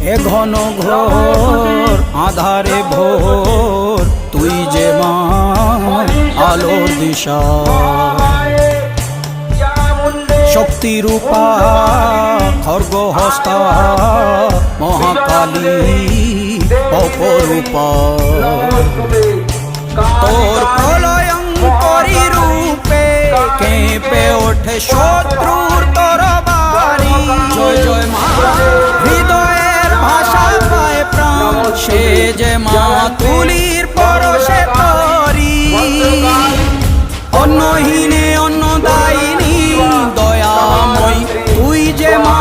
এ ঘন ঘোর আধারে ভোর তুই যে মা আলোর দিশা শক্তি রূপা খর্গ হস্তা মহাকালী অপরূপা তোর প্রলয়ঙ্করী রূপে কেঁপে ওঠে শত্রুর তরবারি জয় জয় মা হৃদয়ের ভাষা পায় প্রাণ সে যে মা তুলির পরশে তরি অন্নহীনে অন্নদায়িনী দয়াময় তুই যে মা